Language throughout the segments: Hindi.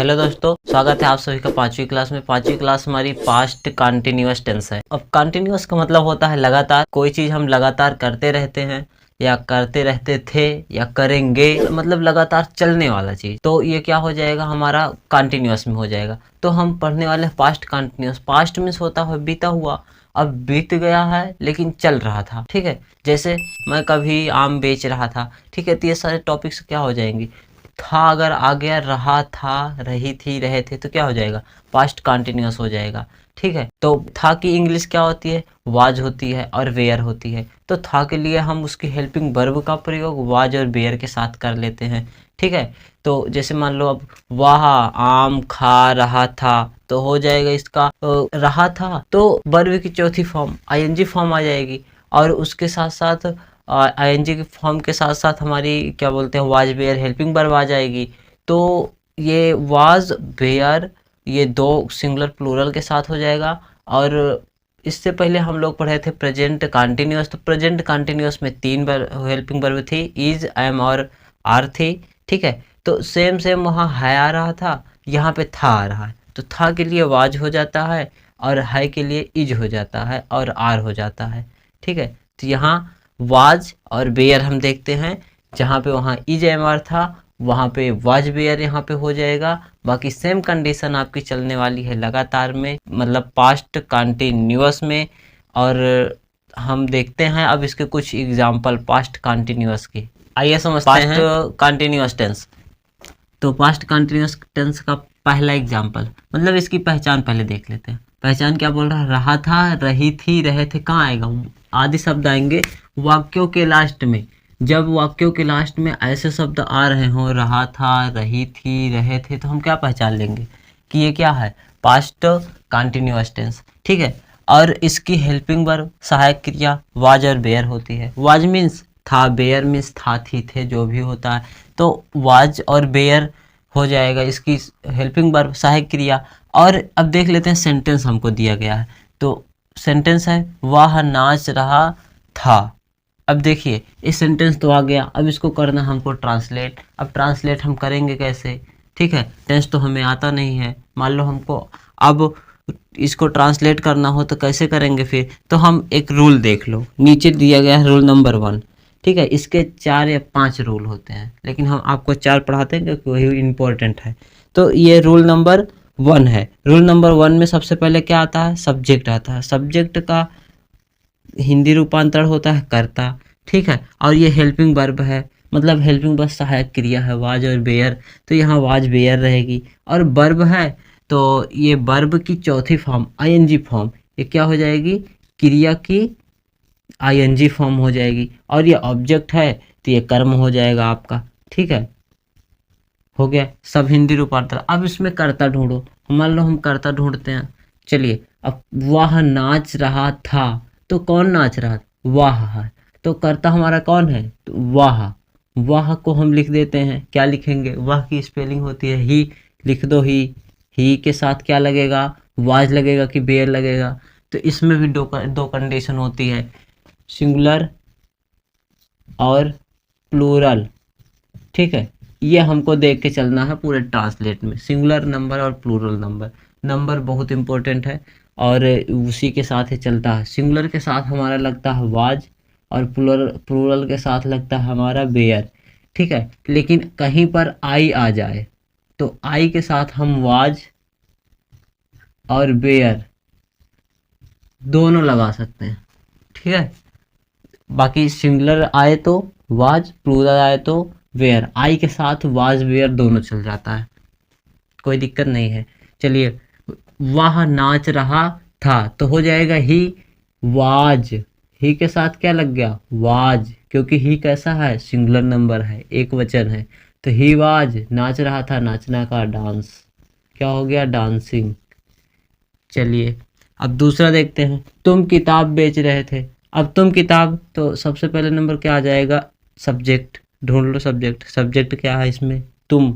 हेलो दोस्तों, स्वागत है आप सभी का पांचवी क्लास में। पांचवी क्लास हमारी पास्ट कंटिन्यूअस टेंस है। अब कंटिन्यूअस का मतलब होता है लगातार। कोई चीज हम लगातार करते रहते हैं या करते रहते थे या करेंगे, मतलब लगातार चलने वाला चीज, तो ये क्या हो जाएगा, हमारा कंटिन्यूअस में हो जाएगा। तो हम पढ़ने वाले पास्ट कंटिन्यूअस। पास्ट मीन्स होता है बीता हुआ, अब बीत गया है लेकिन चल रहा था। ठीक है, जैसे मैं कभी आम बेच रहा था। ठीक है, तो ये सारे टॉपिक्स क्या हो जाएंगे, था अगर आ गया, रहा था, रही थी, रहे थे, तो क्या हो जाएगा, पास्ट कंटिन्यूअस हो जाएगा। ठीक है, तो था की इंग्लिश क्या होती है, वाज होती है और वेयर होती है। तो था के लिए हम उसकी हेल्पिंग वर्ब का प्रयोग वाज और वेयर के साथ कर लेते हैं। ठीक है, तो जैसे मान लो अब वह आम खा रहा था, तो हो जाएगा इसका रहा था, तो वर्ब की चौथी फॉर्म आईएनजी फॉर्म आ जाएगी। और उसके साथ साथ आईएनजी के फॉर्म के साथ साथ हमारी क्या बोलते हैं, वाज वेयर हेल्पिंग वर्ब आ जाएगी। तो ये वाज वेयर ये दो सिंगुलर प्लूरल के साथ हो जाएगा। और इससे पहले हम लोग पढ़े थे प्रेजेंट कंटिन्यूअस। तो प्रेजेंट कंटिन्यूअस में तीन हेल्पिंग वर्ब थी, इज, एम और आर थी। ठीक है, तो सेम सेम वहाँ है आ रहा था, यहाँ पे था आ रहा है। तो था के लिए वाज हो जाता है और है के लिए इज हो जाता है और आर हो जाता है। ठीक है, तो यहाँ वाज और बेयर हम देखते हैं, जहाँ पे वहाँ इज एम आर था वहाँ पे वाज बेयर यहाँ पे हो जाएगा। बाकी सेम कंडीशन आपकी चलने वाली है लगातार में, मतलब पास्ट कंटिन्यूअस में। और हम देखते हैं अब इसके कुछ एग्जाम्पल पास्ट कंटिन्यूअस के। आइए समझते हैं पास्ट कंटिन्यूअस टेंस। तो पास्ट कंटिन्यूअस टेंस का पहला एग्जाम्पल, मतलब इसकी पहचान पहले देख लेते हैं। पहचान क्या बोल रहा है, रहा था, रही थी, रहे थे, कहाँ आएगा, आदि शब्द आएंगे वाक्यों के लास्ट में। जब वाक्यों के लास्ट में ऐसे शब्द आ रहे हों, रहा था, रही थी, रहे थे, तो हम क्या पहचान लेंगे कि ये क्या है, पास्ट कंटिन्यूअस टेंस। ठीक है, और इसकी हेल्पिंग वर्ब सहायक क्रिया वाज और बेयर होती है। वाज मीन्स था, बेयर मीन्स था, थी, थे, जो भी होता है। तो वाज और बेयर हो जाएगा इसकी हेल्पिंग वर्ब सहायक क्रिया। और अब देख लेते हैं सेंटेंस हमको दिया गया है। तो सेंटेंस है वह नाच रहा था। अब देखिए इस सेंटेंस तो आ गया, अब इसको करना हमको ट्रांसलेट। अब ट्रांसलेट हम करेंगे कैसे, ठीक है, टेंस तो हमें आता नहीं है। मान लो हमको अब इसको ट्रांसलेट करना हो तो कैसे करेंगे फिर, तो हम एक रूल देख लो, नीचे दिया गया है रूल नंबर 1। ठीक है, इसके 4 या 5 रूल होते हैं, लेकिन हम आपको 4 पढ़ाते हैं क्योंकि वही इम्पोर्टेंट है। तो ये रूल नंबर 1 है। रूल नंबर 1 में सबसे पहले क्या आता है, सब्जेक्ट आता है। सब्जेक्ट का हिंदी रूपांतरण होता है कर्ता। ठीक है, और ये हेल्पिंग वर्ब है, मतलब हेल्पिंग वर्ब सहायक क्रिया है वाज और बेयर, तो यहाँ वाज बेयर रहेगी। और वर्ब है तो ये वर्ब की चौथी फॉर्म आईएनजी फॉर्म, ये क्या हो जाएगी, क्रिया की आईएनजी फॉर्म हो जाएगी। और ये ऑब्जेक्ट है तो ये कर्म हो जाएगा आपका। ठीक है, हो गया सब हिंदी रूपांतरण। अब इसमें कर्ता ढूंढो, मान लो हम कर्ता ढूंढते हैं। चलिए, अब वह नाच रहा था, तो कौन नाच रहा था, वाह है, तो कर्ता हमारा कौन है, तो वाह। वाह को हम लिख देते हैं, क्या लिखेंगे, वाह की स्पेलिंग होती है ही, लिख दो ही के साथ क्या लगेगा, वाज लगेगा कि बेयर लगेगा। तो इसमें भी दो कंडीशन होती है, सिंगुलर और प्लूरल। ठीक है, ये हमको देख के चलना है पूरे ट्रांसलेट में, सिंगुलर नंबर और प्लूरल नंबर। नंबर बहुत इंपॉर्टेंट है और उसी के साथ ही चलता है। सिंगुलर के साथ हमारा लगता है वाज और प्लूरल के साथ लगता है हमारा बेयर। ठीक है, लेकिन कहीं पर आई आ जाए तो आई के साथ हम वाज और बेयर दोनों लगा सकते हैं। ठीक है, बाकी सिंगुलर आए तो वाज, प्लूरल आए तो वेयर, आई के साथ वाज वेयर दोनों चल जाता है, कोई दिक्कत नहीं है। चलिए, वह नाच रहा था तो हो जाएगा ही वाज, ही के साथ क्या लग गया, वाज, क्योंकि ही कैसा है, सिंगुलर नंबर है, एक वचन है। तो ही वाज नाच रहा था, नाचना का डांस, क्या हो गया, डांसिंग। चलिए अब दूसरा देखते हैं, तुम किताब बेच रहे थे। अब तुम किताब, तो सबसे पहले नंबर क्या आ जाएगा, सब्जेक्ट। ढूंढ लो सब्जेक्ट। सब्जेक्ट क्या है इसमें, तुम,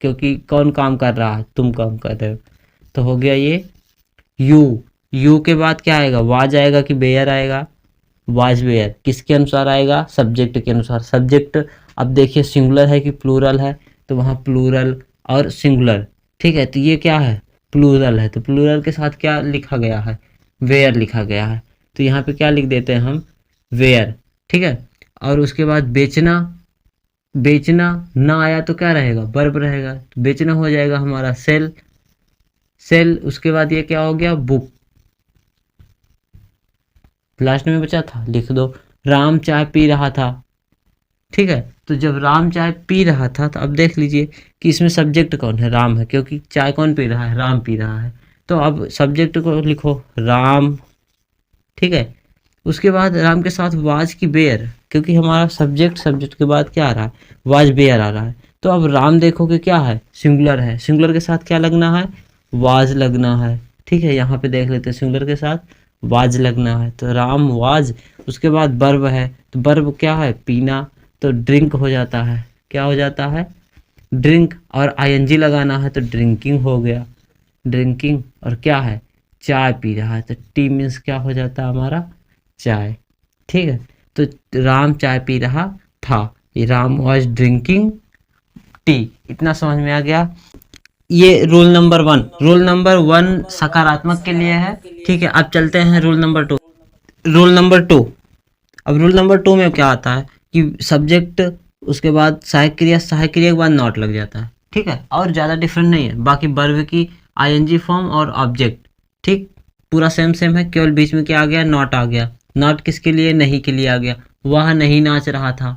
क्योंकि कौन काम कर रहा है, तुम काम कर रहे हो, तो हो गया ये यू के बाद क्या आएगा, वाज आएगा कि बेयर आएगा, वाज बेयर किसके अनुसार आएगा, सब्जेक्ट के अनुसार। सब्जेक्ट अब देखिए सिंगुलर है कि प्लूरल है, तो वहाँ प्लूरल और सिंगुलर ठीक है, तो ये क्या है, प्लूरल है, तो प्लूरल के साथ क्या लिखा गया है, वेयर लिखा गया है, तो यहाँ पे क्या लिख देते हैं हम, वेयर। ठीक है, और उसके बाद बेचना, बेचना ना आया तो क्या रहेगा, वर्ब रहेगा, तो बेचना हो जाएगा हमारा सेल, सेल। उसके बाद ये क्या हो गया, बुक। लास्ट में बचा था, लिख दो, राम चाय पी रहा था। ठीक है, तो जब राम चाय पी रहा था, तो अब देख लीजिए कि इसमें सब्जेक्ट कौन है, राम है, क्योंकि चाय कौन पी रहा है, राम पी रहा है। तो अब सब्जेक्ट को लिखो राम। ठीक है, उसके बाद राम के साथ वाज की बेयर, क्योंकि हमारा सब्जेक्ट, सब्जेक्ट के बाद क्या आ रहा है, वाज बेयर आ रहा है। तो अब राम देखो कि क्या है, सिंगुलर है, सिंगुलर के साथ क्या लगना है, वाज लगना है। ठीक है, यहाँ पे देख लेते हैं, सिंगुलर के साथ वाज लगना है, तो राम वाज। उसके बाद वर्ब है, तो वर्ब क्या है, पीना, तो ड्रिंक हो जाता है, क्या हो जाता है, ड्रिंक, और आईएनजी लगाना है तो ड्रिंकिंग हो गया, ड्रिंकिंग। और क्या है, चाय पी रहा है, तो टी मीन्स क्या हो जाता है हमारा, चाय। ठीक है, तो राम चाय पी रहा था, ये राम वॉज ड्रिंकिंग टी। इतना समझ में आ गया। ये रूल नंबर 1, रूल नंबर 1 सकारात्मक के लिए है। ठीक है, अब चलते हैं रूल नंबर 2। रूल नंबर 2, अब रूल नंबर 2 में क्या आता है कि सब्जेक्ट, उसके बाद सहायक क्रिया, सहायक क्रिया के बाद नॉट लग जाता है। ठीक है, और ज़्यादा डिफरेंट नहीं है, बाकी वर्ब की आईएनजी फॉर्म और ऑब्जेक्ट, ठीक, पूरा सेम सेम है, केवल बीच में क्या आ गया, नॉट आ गया। नॉट किसके लिए, नहीं के लिए आ गया। वह नहीं नाच रहा था,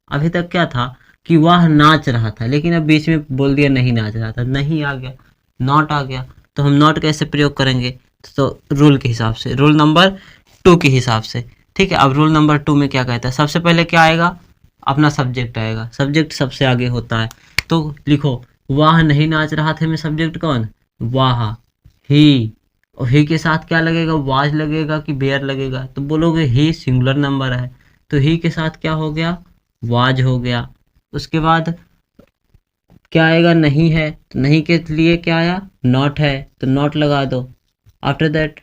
अभी तक क्या था कि वह नाच रहा था, लेकिन अब बीच में बोल दिया नहीं नाच रहा था, नहीं आ गया, नॉट आ गया। तो हम नॉट कैसे प्रयोग करेंगे, तो रूल के हिसाब से, रूल नंबर 2 के हिसाब से। ठीक है, अब रूल नंबर 2 में क्या कहता है, सबसे पहले क्या आएगा, अपना सब्जेक्ट आएगा, सब्जेक्ट सबसे आगे होता है। तो लिखो, वह नहीं नाच रहा था में सब्जेक्ट कौन, वाह, ही। और ही के साथ क्या लगेगा, वाज लगेगा कि बेयर लगेगा, तो बोलोगे ही सिंगुलर नंबर है, तो ही के साथ क्या हो गया, वाज हो गया। उसके बाद क्या आएगा, नहीं है, तो नहीं के लिए क्या आया, नॉट है, तो नॉट लगा दो। After that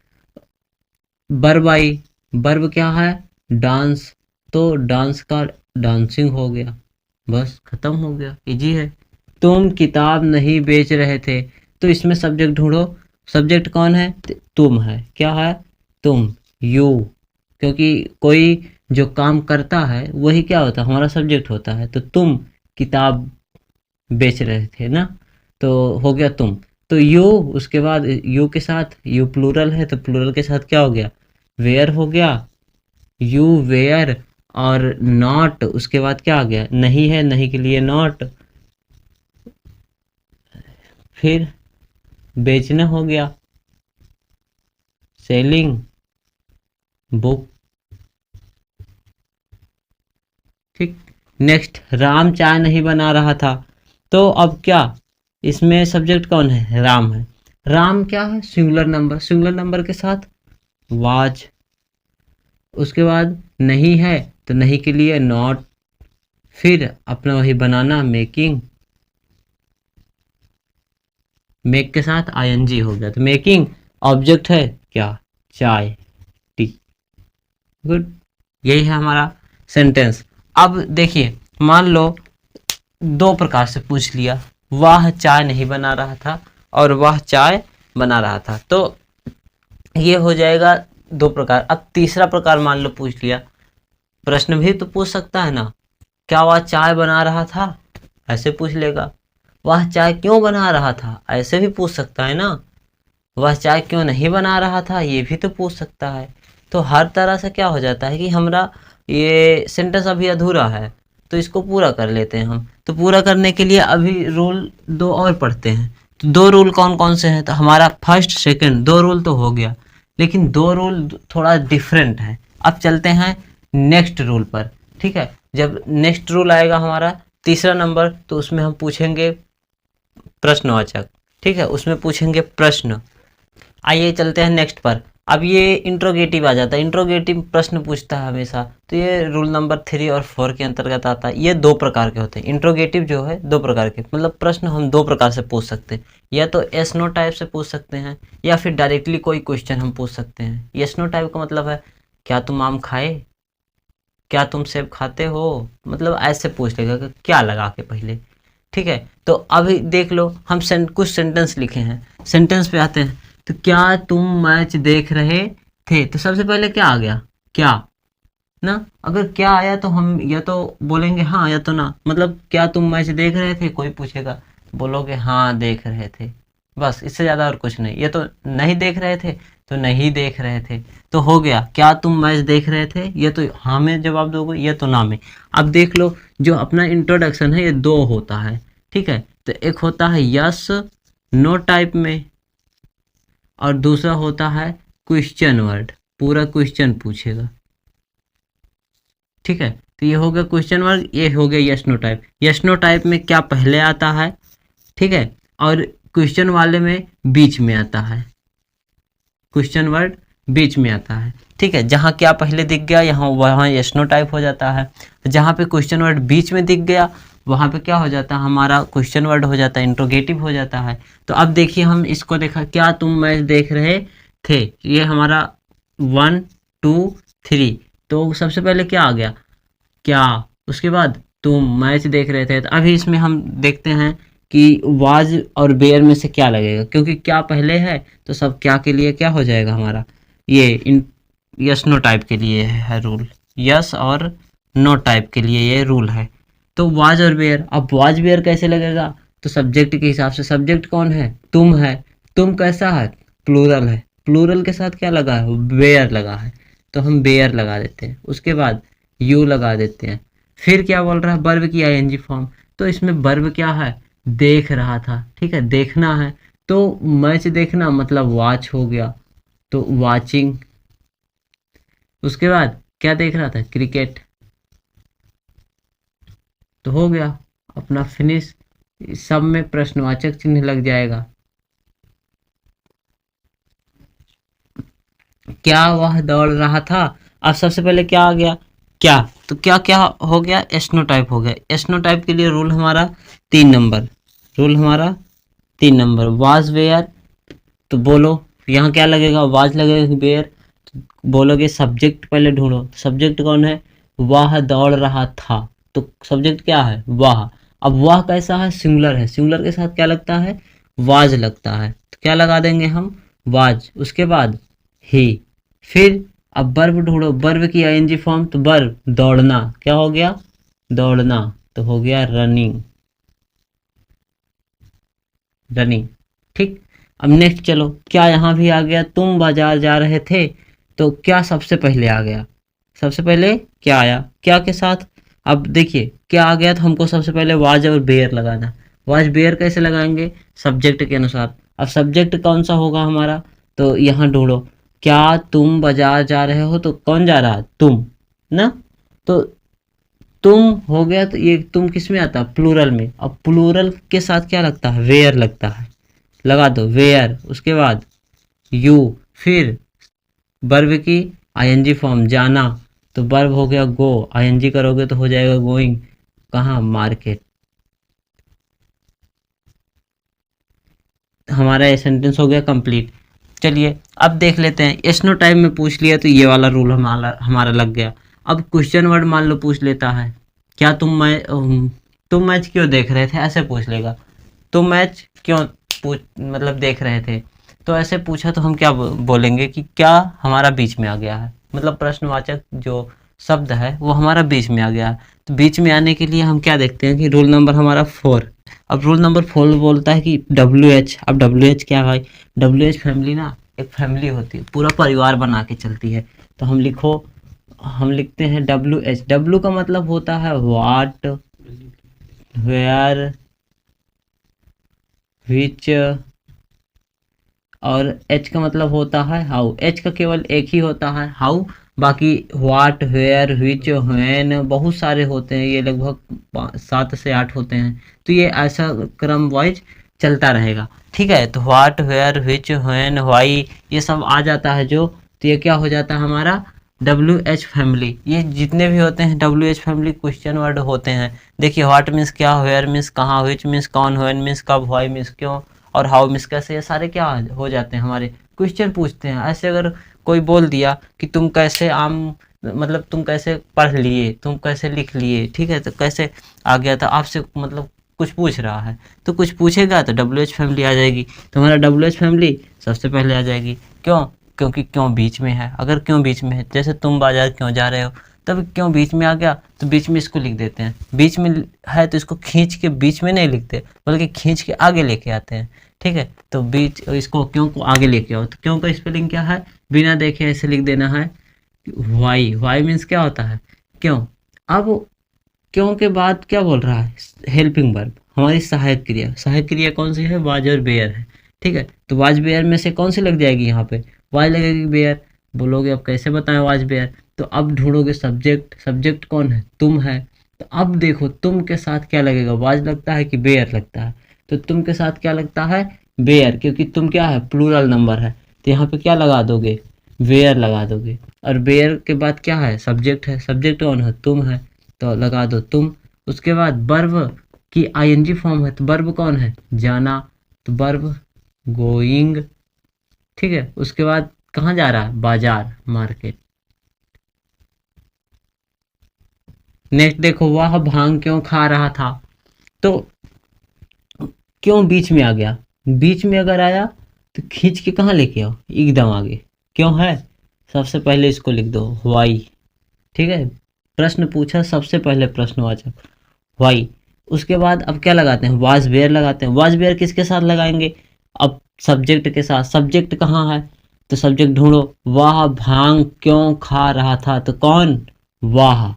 verb I, verb क्या है, डांस, तो डांस का डांसिंग हो गया, बस खत्म हो गया, इजी है। तुम किताब नहीं बेच रहे थे, तो इसमें सब्जेक्ट ढूंढो, सब्जेक्ट कौन है, तुम है, क्या है, तुम, यू, क्योंकि कोई जो काम करता है वही क्या होता है, हमारा सब्जेक्ट होता है। तो तुम किताब बेच रहे थे ना, तो हो गया तुम। तो यू, उसके बाद यू के साथ, यू प्लूरल है, तो प्लूरल के साथ क्या हो गया, वेयर हो गया, यू वेयर। और नॉट, उसके बाद क्या आ गया, नहीं है, नहीं के लिए नॉट, फिर बेचना हो गया, सेलिंग, बुक। ठीक, नेक्स्ट, राम चाय नहीं बना रहा था, तो अब क्या, इसमें सब्जेक्ट कौन है, राम है, राम क्या है, सिंगुलर नंबर, सिंगुलर नंबर के साथ वाज। उसके बाद नहीं है, तो नहीं के लिए नॉट, फिर अपना वही बनाना, मेकिंग, मेक के साथ आईएनजी हो गया, तो मेकिंग, ऑब्जेक्ट है क्या, चाय, टी। गुड, यही है हमारा सेंटेंस। अब देखिए, मान लो 2 प्रकार से पूछ लिया, वह चाय नहीं बना रहा था और वह चाय बना रहा था, तो ये हो जाएगा 2 प्रकार। अब तीसरा प्रकार मान लो पूछ लिया, प्रश्न भी तो पूछ सकता है ना, क्या वह चाय बना रहा था, ऐसे पूछ लेगा। वह चाय क्यों बना रहा था, ऐसे भी पूछ सकता है ना। वह चाय क्यों नहीं बना रहा था, ये भी तो पूछ सकता है। तो हर तरह से क्या हो जाता है कि हमारा ये सेंटेंस अभी अधूरा है, तो इसको पूरा कर लेते हैं हम। तो पूरा करने के लिए अभी रूल 2 और पढ़ते हैं। तो 2 रूल कौन कौन से हैं, तो हमारा फर्स्ट सेकंड 2 रूल तो हो गया, लेकिन 2 रूल थोड़ा डिफरेंट है। अब चलते हैं नेक्स्ट रूल पर। ठीक है, जब नेक्स्ट रूल आएगा हमारा तीसरा नंबर, तो उसमें हम पूछेंगे प्रश्नवाचक। ठीक है, उसमें पूछेंगे प्रश्न। आइए चलते हैं नेक्स्ट पर। अब ये इंट्रोगेटिव आ जाता है, इंट्रोगेटिव प्रश्न पूछता है हमेशा, तो ये रूल नंबर 3 और 4 के अंतर्गत आता है। ये 2 प्रकार के होते हैं, इंट्रोगेटिव जो है 2 प्रकार के, मतलब प्रश्न हम 2 प्रकार से पूछ सकते हैं, या तो यस नो टाइप से पूछ सकते हैं, या फिर डायरेक्टली कोई क्वेश्चन हम पूछ सकते हैं। यस नो टाइप का मतलब है, क्या तुम आम खाए, क्या तुम सेब खाते हो, मतलब ऐसे पूछ लेगा कि क्या लगा के पहले। ठीक है, तो अभी देख लो हम कुछ सेंटेंस लिखे हैं, सेंटेंस पे आते हैं। तो क्या तुम मैच देख रहे थे, तो सबसे पहले क्या आ गया, क्या ना। अगर क्या आया तो हम या तो बोलेंगे हाँ या तो ना, मतलब क्या तुम मैच देख रहे थे, कोई पूछेगा बोलोगे हाँ देख रहे थे, बस इससे ज़्यादा और कुछ नहीं। ये तो नहीं देख रहे थे तो नहीं देख रहे थे, तो हो गया क्या तुम मैच देख रहे थे, ये तो हाँ में जवाब दोगे, ये तो ना में। अब देख लो जो अपना इंट्रोडक्शन है ये दो होता है, ठीक है, तो एक होता है यस नो टाइप में, और दूसरा होता है क्वेश्चन वर्ड, पूरा क्वेश्चन पूछेगा, ठीक है। तो ये हो गया क्वेश्चन वर्ड, ये हो गया yes no type. Yes no type में क्या पहले आता है, ठीक है, और क्वेश्चन वाले में बीच में आता है, क्वेश्चन वर्ड बीच में आता है, ठीक है। जहाँ क्या पहले दिख गया यहाँ वहाँ यस नो टाइप हो जाता है, जहाँ पे क्वेश्चन वर्ड बीच में दिख गया वहाँ पे क्या हो जाता है, हमारा क्वेश्चन वर्ड हो जाता है, इंट्रोगेटिव हो जाता है। तो अब देखिए हम इसको देखा, क्या तुम मैच देख रहे थे, ये हमारा 1 2 3, तो सबसे पहले क्या आ गया, क्या, उसके बाद तुम मैच देख रहे थे। तो अभी इसमें हम देखते हैं कि वाज और बेयर में से क्या लगेगा, क्योंकि क्या पहले है तो सब क्या के लिए क्या हो जाएगा हमारा, ये इन यस नो टाइप के लिए है रूल, यस और नो टाइप के लिए ये रूल है। तो वाज और बेयर, अब वाज बेयर कैसे लगेगा, तो सब्जेक्ट के हिसाब से, सब्जेक्ट कौन है, तुम है, तुम कैसा है, प्लूरल है, प्लूरल के साथ क्या लगा है, बेयर लगा है, तो हम बेयर लगा देते हैं, उसके बाद यू लगा देते हैं। फिर क्या बोल रहा है, वर्ब की आईएनजी फॉर्म, तो इसमें वर्ब क्या है, देख रहा था, ठीक है, देखना है, तो मैच देखना मतलब वॉच हो गया, तो वाचिंग। उसके बाद क्या देख रहा था, क्रिकेट, तो हो गया अपना फिनिश, सब में प्रश्नवाचक चिन्ह लग जाएगा। क्या वह दौड़ रहा था, अब सबसे पहले क्या आ गया, क्या, तो क्या क्या हो गया, एस्नो टाइप हो गया। एस्नो टाइप के लिए रूल हमारा 3 नंबर, रूल हमारा 3 नंबर, वाज वेयर, तो बोलो यहाँ क्या लगेगा, वाज लगेगा वेयर, तो बोलोगे सब्जेक्ट पहले ढूंढो, सब्जेक्ट कौन है, वह दौड़ रहा था, तो सब्जेक्ट क्या है, वह। अब वह कैसा है, सिंगुलर है, सिंगुलर के साथ क्या लगता है, वाज लगता है, तो क्या लगा देंगे हम, वाज। उसके बाद ही, फिर अब वर्ब ढूंढो, वर्ब की आईएनजी फॉर्म, तो वर्ब दौड़ना, क्या हो गया, दौड़ना, तो हो गया रनिंग, रनिंग, ठीक। अब नेक्स्ट चलो, क्या यहाँ भी आ गया, तुम बाजार जा रहे थे, तो क्या सबसे पहले आ गया, सबसे पहले क्या आया, क्या के साथ, अब देखिए क्या आ गया, तो हमको सबसे पहले वाज और बेयर लगाना। वाज बेयर कैसे लगाएंगे, सब्जेक्ट के अनुसार। अब सब्जेक्ट कौन सा होगा हमारा, तो यहाँ ढूंढो, क्या तुम बाजार जा रहे हो, तो कौन जा रहा है, तुम ना, तो तुम हो गया, तो ये तुम किस में आता है, प्लूरल में। अब प्लूरल के साथ क्या लगता है, वेयर लगता है, लगा दो वेयर। उसके बाद यू, फिर वर्ब की आईएनजी फॉर्म, जाना, तो वर्ब हो गया गो, आईएनजी करोगे तो हो जाएगा गोइंग, कहाँ, मार्केट। हमारा ये सेंटेंस हो गया कंप्लीट। चलिए अब देख लेते हैं, एस्नो टाइम में पूछ लिया तो ये वाला रूल हमारा लग गया। अब क्वेश्चन वर्ड मान लो पूछ लेता है, क्या तुम मैच क्यों देख रहे थे, ऐसे पूछ लेगा, तुम मैच क्यों मतलब देख रहे थे, तो ऐसे पूछा तो हम क्या बोलेंगे कि क्या हमारा बीच में आ गया है, मतलब प्रश्नवाचक जो शब्द है वो हमारा बीच में आ गया है। तो बीच में आने के लिए हम क्या देखते हैं कि रूल नंबर हमारा 4। अब रूल नंबर 4 बोलता है कि WH, अब WH क्या है, WH फैमिली ना, एक फैमिली होती है, पूरा परिवार बना के चलती है। तो हम लिखते हैं WH। W का मतलब होता है व्हाट, वेयर, विच, और H का मतलब होता है हाउ। H का केवल एक ही होता है हाउ, बाकी व्हाट, वेयर, विच, व्हेन बहुत सारे होते हैं, ये लगभग 7 से 8 होते हैं। तो ये ऐसा क्रम वाइज चलता रहेगा, ठीक है। तो what, where, which, when, why, ये सब आ जाता है जो, तो ये क्या हो जाता है हमारा WH फैमिली। ये जितने भी होते हैं WH फैमिली क्वेश्चन वर्ड होते हैं। देखिए व्हाट मीन्स क्या, वेयर मीन्स कहाँ, विच मीन्स कौन, व्हेन मीन्स कब, व्हाई मीन्स क्यों, और हाउ मिस कैसे, ये सारे क्या हो जाते हैं हमारे क्वेश्चन पूछते हैं। ऐसे अगर कोई बोल दिया कि तुम कैसे तुम कैसे पढ़ लिए, तुम कैसे लिख लिए, ठीक है, तो कैसे आ गया था आपसे, मतलब कुछ पूछ रहा है, तो कुछ पूछेगा तो WH फैमिली आ जाएगी, तो हमारा WH फैमिली सबसे पहले आ जाएगी। क्यों? क्योंकि क्यों बीच में है। अगर क्यों बीच में है, जैसे तुम बाजार क्यों जा रहे हो, तब क्यों बीच में आ गया, तो बीच में इसको लिख देते हैं। बीच में है तो इसको खींच के बीच में नहीं लिखते, बल्कि खींच के आगे लेके आते हैं। ठीक है, तो बीच इसको क्यों को आगे लेके आओ। तो क्यों का स्पेलिंग क्या है, बिना देखे ऐसे लिख देना है वाई। वाई मीन्स क्या होता है, क्यों। अब क्यों के बाद क्या बोल रहा है, हेल्पिंग वर्ब, हमारी सहायक क्रिया। सहायक क्रिया कौन सी है, वाज और बेयर है। ठीक है, तो वाज बेयर में से कौन सी लग जाएगी, यहाँ पे वाज लगेगी, बेयर। बोलोगे अब कैसे बताएं वाज बेयर, तो अब ढूंढोगे सब्जेक्ट। सब्जेक्ट कौन है, तुम है। तो अब देखो तुम के साथ क्या लगेगा, वाज लगता है कि बेयर लगता है, तो तुम के साथ क्या लगता है, बेयर, क्योंकि तुम क्या है, प्लूरल नंबर है, तो यहाँ पे क्या लगा दोगे, वेयर लगा दोगे। और बेयर के बाद क्या है, सब्जेक्ट है। सब्जेक्ट कौन है, तुम है, तो लगा दो तुम। उसके बाद वर्ब की आईएनजी फॉर्म है, तो वर्ब कौन है, जाना, तो वर्ब गोइंग। ठीक है, उसके बाद कहाँ जा रहा है, बाजार, मार्केट। नेक्स्ट देखो, वह भांग क्यों खा रहा था, तो क्यों बीच में आ गया। बीच में अगर आया तो खींच के कहाँ लेके आओ, एकदम आगे। क्यों है, सबसे पहले इसको लिख दो वाई। ठीक है, प्रश्न पूछा सबसे पहले प्रश्नवाचक वाई। उसके बाद अब क्या लगाते हैं, वाज वेयर लगाते हैं। वाज वेयर किसके साथ लगाएंगे, अब सब्जेक्ट के साथ। सब्जेक्ट कहाँ है, तो सब्जेक्ट ढूंढो, वह भांग क्यों खा रहा था, तो कौन, वाह।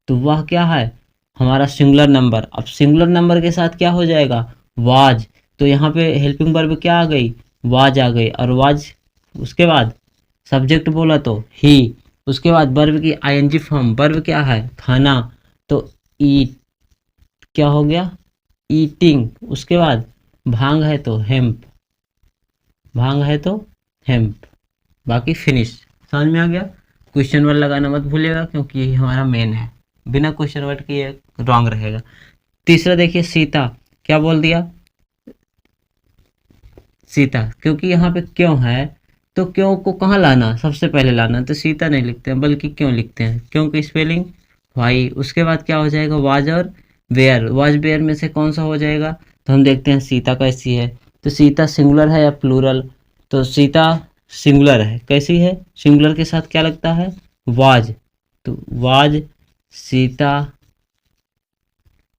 तो वह क्या है, हमारा सिंगुलर नंबर। अब सिंगुलर नंबर के साथ क्या हो जाएगा, वाज। तो यहाँ पे हेल्पिंग वर्ब क्या आ गई, वाज आ गई। और वाज उसके बाद सब्जेक्ट बोला तो ही। उसके बाद वर्ब की आईएनजी फॉर्म, वर्ब क्या है, खाना, तो ईट क्या हो गया, ईटिंग। उसके बाद भांग है तो हेम्प, भांग है तो हेम्प। बाकी फिनिश। समझ में आ गया। क्वेश्चन वर्ड लगाना मत भूलिएगा, क्योंकि यही हमारा मेन है, बिना क्वेश्चन वर्ड के ये रॉन्ग रहेगा। तीसरा देखिए, सीता, क्या बोल दिया, सीता, क्योंकि यहाँ पे क्यों है, तो क्यों को कहाँ लाना, सबसे पहले लाना, तो सीता नहीं लिखते हैं बल्कि क्यों लिखते हैं। क्यों की स्पेलिंग वाई। उसके बाद क्या हो जाएगा, वाज और बेयर। वाज बेयर में से कौन सा हो जाएगा, तो हम देखते हैं सीता कैसी है। तो सीता सिंगुलर है या प्लूरल, तो सीता सिंगुलर है। कैसी है, सिंगुलर के साथ क्या लगता है, वाज, तो वाज सीता।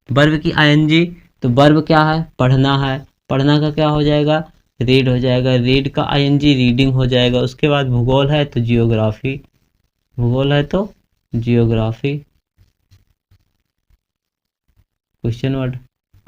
वर्ब की आईएनजी, तो वर्ब क्या है, पढ़ना है। पढ़ना का क्या हो जाएगा, रीड हो जाएगा। रीड का आईएनजी रीडिंग हो जाएगा। उसके बाद भूगोल है तो जियोग्राफी, भूगोल है तो जियोग्राफी। क्वेश्चन वर्ड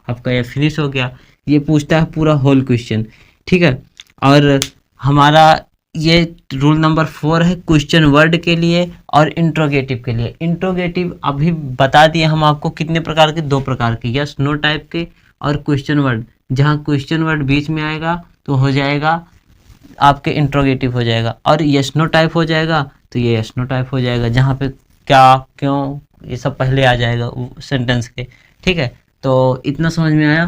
आपका ये फिनिश हो गया। ये पूछता है पूरा होल क्वेश्चन। ठीक है, और हमारा ये रूल नंबर 4 है क्वेश्चन वर्ड के लिए और इंट्रोगेटिव के लिए। इंट्रोगेटिव अभी बता दिए हम आपको कितने प्रकार के, 2 प्रकार के, यस नो टाइप के और क्वेश्चन वर्ड। जहाँ क्वेश्चन वर्ड बीच में आएगा तो हो जाएगा आपके इंट्रोगेटिव हो जाएगा, और यस नो टाइप हो जाएगा तो ये यस नो टाइप हो जाएगा, जहाँ पे क्या, क्यों, ये सब पहले आ जाएगा सेंटेंस के। ठीक है, तो इतना समझ में आया।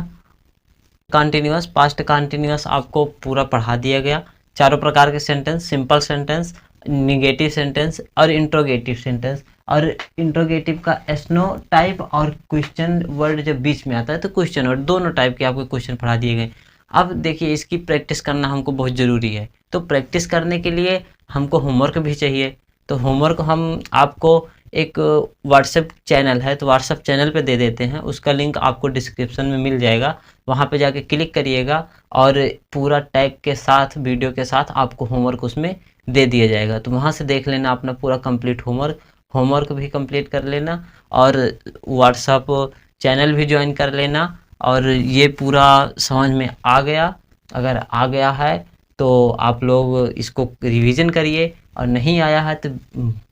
कंटिन्यूअस, पास्ट कंटिन्यूअस आपको पूरा पढ़ा दिया गया। चारों प्रकार के sentence, simple sentence, negative sentence और इंट्रोगेटिव सेंटेंस। और इंट्रोगेटिव का एस्नो टाइप और क्वेश्चन वर्ड जब बीच में आता है तो क्वेश्चन वर्ड, दोनों टाइप के आपको क्वेश्चन पढ़ा दिए गए। अब देखिए, इसकी प्रैक्टिस करना हमको बहुत ज़रूरी है। तो प्रैक्टिस करने के लिए हमको होमवर्क भी चाहिए। तो होमवर्क हम आपको एक व्हाट्सएप चैनल है, तो व्हाट्सएप चैनल पे दे देते हैं, उसका लिंक आपको डिस्क्रिप्शन में मिल जाएगा। वहाँ पे जाके क्लिक करिएगा और पूरा टैग के साथ, वीडियो के साथ आपको होमवर्क उसमें दे दिया जाएगा। तो वहाँ से देख लेना अपना पूरा कंप्लीट होमवर्क। होमवर्क भी कंप्लीट कर लेना और व्हाट्सएप चैनल भी ज्वाइन कर लेना। और ये पूरा समझ में आ गया, अगर आ गया है तो आप लोग इसको रिवीजन करिए, और नहीं आया है तो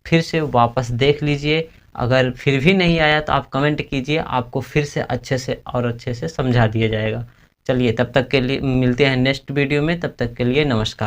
फिर से वापस देख लीजिए। अगर फिर भी नहीं आया तो आप कमेंट कीजिए, आपको फिर से अच्छे से और अच्छे से समझा दिया जाएगा। चलिए, तब तक के लिए मिलते हैं नेक्स्ट वीडियो में। तब तक के लिए नमस्कार।